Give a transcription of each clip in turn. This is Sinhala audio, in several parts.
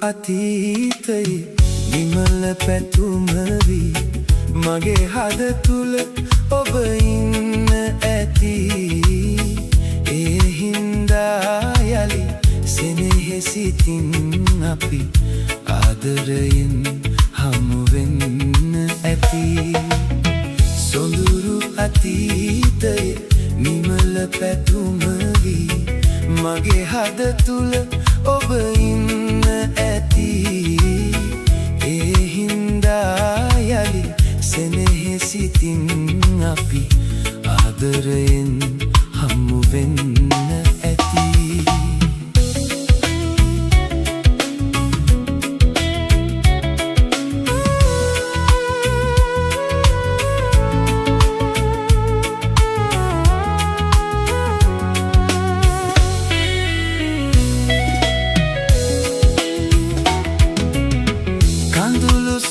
අතීතයේ නිමල පැතුම වී මගේ හද තුල ඔබ ඉන්න ඇති. ඒ හින්දා යලි සෙනෙහසිතින් අපි ආදරයෙන් හමු වෙන්න ඇති. සොඳුරු අතීතයේ නිමල පැතුම වී මගේ හද තුල ඔබ ඉන්න ඇති. ඒ හින්දා යලි සෙනෙහසිතින් අපි ආදරයෙන් හමු වෙන්න ඇති.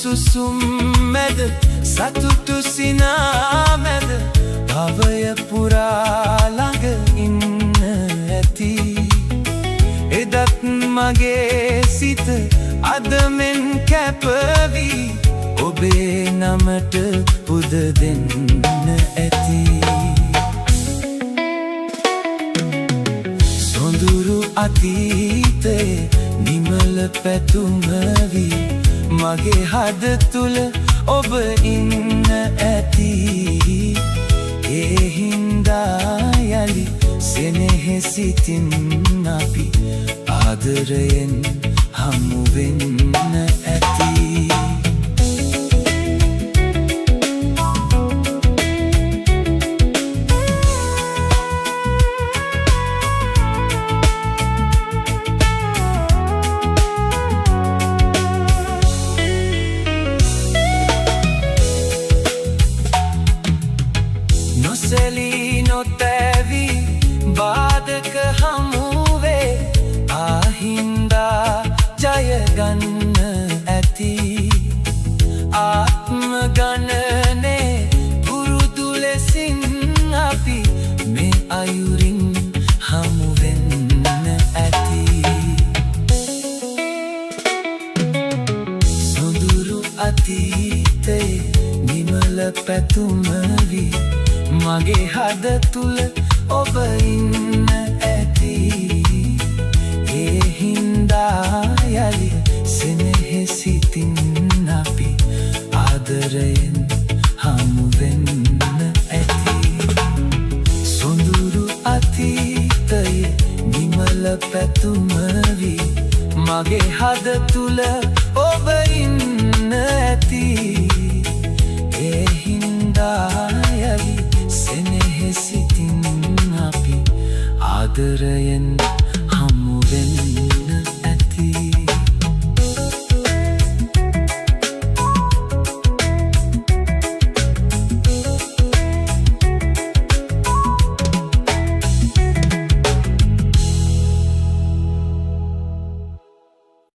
සුසුම් මැද සතුටු සිනා මැද භවය පුරා ළඟ ඉන්න ඇති. එදත් මගේ සිත අද මෙන් කැපවී ඔබේ නමට පුද දෙන්න ඇති. සොඳුරු අතීතයේ නිමල පැතුම වී මගේ හද තුල ඔබ ඉන්න ඇති. ඒ හින්දා යලි සෙනෙහසිතින් අපි ආදරයෙන් හමු වෙන්න ඇති. නොසැලී නොතැවී බාධක හමුවේ ආහින්දා ජය ගන්න ඇති. ආත්ම ගණනේ පුරුදු ලෙසින් අපි මේ අයුරින් හමු වෙන්න ඇති. සොඳුරු අතීතයේ නිමල පැතුම වී මගේ හද තුල ඔබ ඉන්න ඇති. ඒ හින්දා යලි සෙනෙහසිතින් අපි ආදරයෙන් හමු වෙන්න ඇති. සොඳුරු අතීතයේ නිමල පැතුම වී මගේ හද තුල ඔබ ඉන්න ඇති.